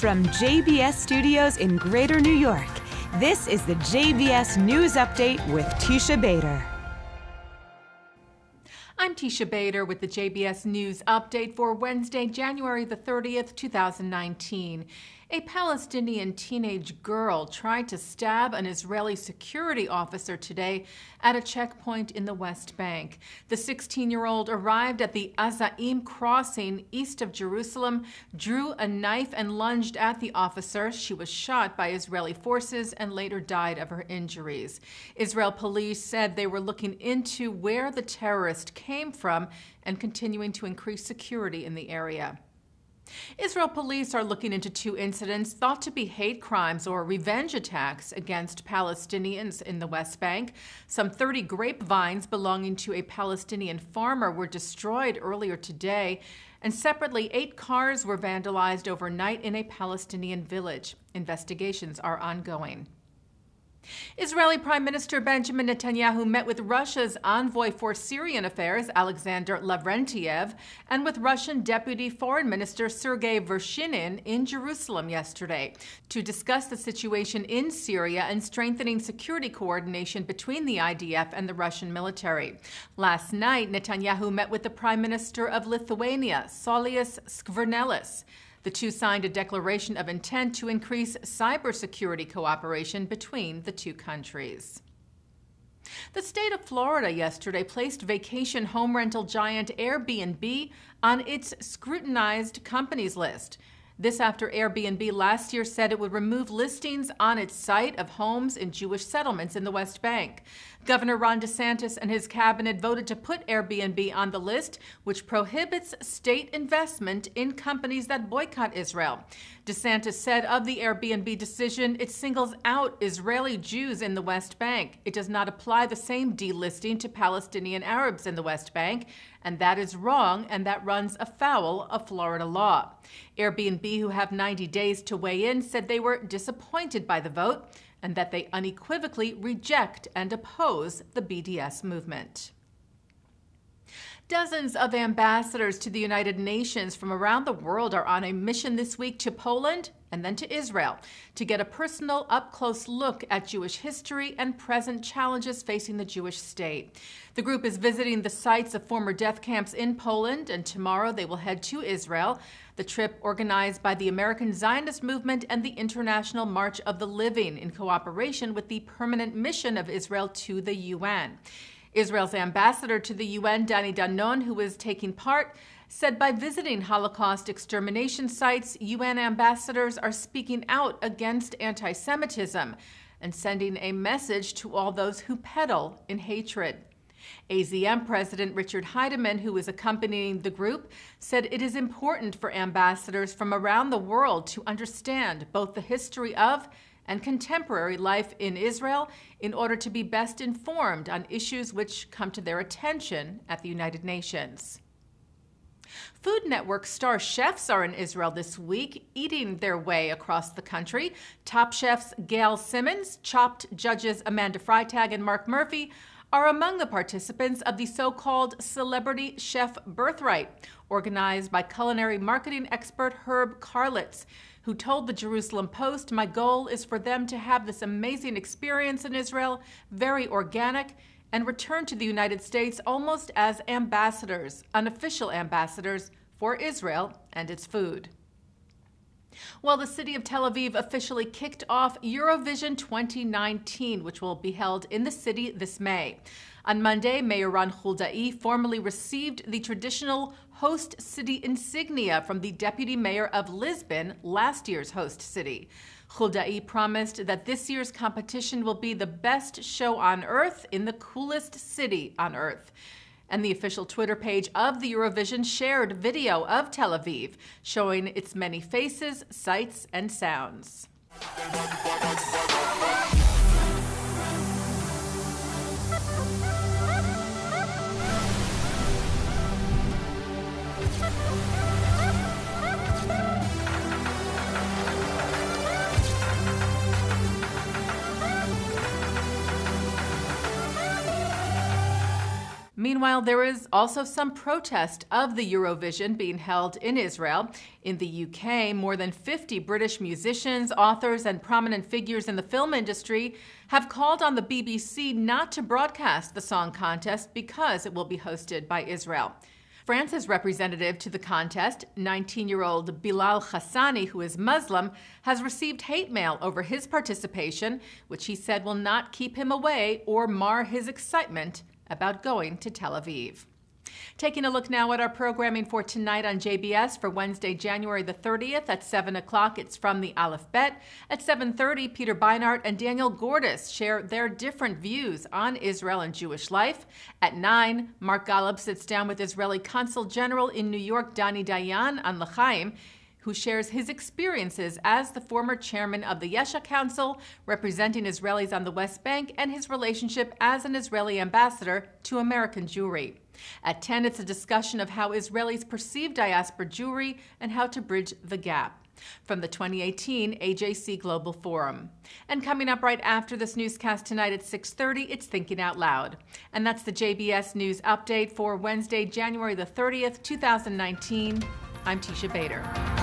From JBS Studios in Greater New York, this is the JBS News Update with Teisha Bader. I'm Teisha Bader with the JBS News Update for Wednesday, January the 30th, 2019. A Palestinian teenage girl tried to stab an Israeli security officer today at a checkpoint in the West Bank. The 16-year-old arrived at the Azaim crossing east of Jerusalem, drew a knife and lunged at the officer. She was shot by Israeli forces and later died of her injuries. Israel police said they were looking into where the terrorist came from and continuing to increase security in the area. Israel police are looking into two incidents thought to be hate crimes or revenge attacks against Palestinians in the West Bank. Some 30 grapevines belonging to a Palestinian farmer were destroyed earlier today, and separately 8 cars were vandalized overnight in a Palestinian village. Investigations are ongoing. Israeli Prime Minister Benjamin Netanyahu met with Russia's envoy for Syrian affairs, Alexander Lavrentiev, and with Russian Deputy Foreign Minister Sergei Vershinin in Jerusalem yesterday to discuss the situation in Syria and strengthening security coordination between the IDF and the Russian military. Last night, Netanyahu met with the Prime Minister of Lithuania, Saulius Skvernelis. The two signed a declaration of intent to increase cybersecurity cooperation between the two countries. The state of Florida yesterday placed vacation home rental giant Airbnb on its scrutinized companies list. This after Airbnb last year said it would remove listings on its site of homes in Jewish settlements in the West Bank. Governor Ron DeSantis and his cabinet voted to put Airbnb on the list, which prohibits state investment in companies that boycott Israel. DeSantis said of the Airbnb decision, it singles out Israeli Jews in the West Bank. It does not apply the same delisting to Palestinian Arabs in the West Bank, and that is wrong, and that runs afoul of Florida law. Airbnb, who have 90 days to weigh in, said they were disappointed by the vote and that they unequivocally reject and oppose the BDS movement. Dozens of ambassadors to the United Nations from around the world are on a mission this week to Poland and then to Israel to get a personal, up-close look at Jewish history and present challenges facing the Jewish state. The group is visiting the sites of former death camps in Poland, and tomorrow they will head to Israel. The trip, organized by the American Zionist Movement and the International March of the Living in cooperation with the Permanent Mission of Israel to the UN. Israel's ambassador to the UN, Danny Danon, who is taking part, said by visiting Holocaust extermination sites, UN ambassadors are speaking out against anti-Semitism and sending a message to all those who peddle in hatred. AZM President Richard Heidemann, who is accompanying the group, said it is important for ambassadors from around the world to understand both the history of and contemporary life in Israel in order to be best informed on issues which come to their attention at the United Nations. Food Network star chefs are in Israel this week, eating their way across the country. Top chefs Gail Simmons, Chopped judges Amanda Freitag and Mark Murphy are among the participants of the so-called Celebrity Chef Birthright, organized by culinary marketing expert Herb Karlitz, who told the Jerusalem Post, "My goal is for them to have this amazing experience in Israel, very organic, and return to the United States almost as ambassadors, unofficial ambassadors for Israel and its food." Well, the city of Tel Aviv officially kicked off Eurovision 2019, which will be held in the city this May. On Monday, Mayor Ron Huldai formally received the traditional host city insignia from the deputy mayor of Lisbon, last year's host city. Huldai promised that this year's competition will be the best show on earth in the coolest city on earth. And the official Twitter page of the Eurovision shared video of Tel Aviv, showing its many faces, sights, and sounds. Meanwhile, there is also some protest of the Eurovision being held in Israel. In the UK, more than 50 British musicians, authors, and prominent figures in the film industry have called on the BBC not to broadcast the song contest because it will be hosted by Israel. France's representative to the contest, 19-year-old Bilal Hassani, who is Muslim, has received hate mail over his participation, which he said will not keep him away or mar his excitement about going to Tel Aviv. Taking a look now at our programming for tonight on JBS for Wednesday, January the 30th at 7 o'clock. It's From the Aleph Bet. At 7:30, Peter Beinart and Daniel Gordis share their different views on Israel and Jewish life. At 9, Mark Golub sits down with Israeli Consul General in New York, Dani Dayan, on L'chaim, who shares his experiences as the former chairman of the Yesha Council, representing Israelis on the West Bank, and his relationship as an Israeli ambassador to American Jewry. At 10, it's a discussion of how Israelis perceive diaspora Jewry and how to bridge the gap from the 2018 AJC Global Forum. And coming up right after this newscast tonight at 6:30, it's Thinking Out Loud. And that's the JBS News Update for Wednesday, January the 30th, 2019. I'm Teisha Bader.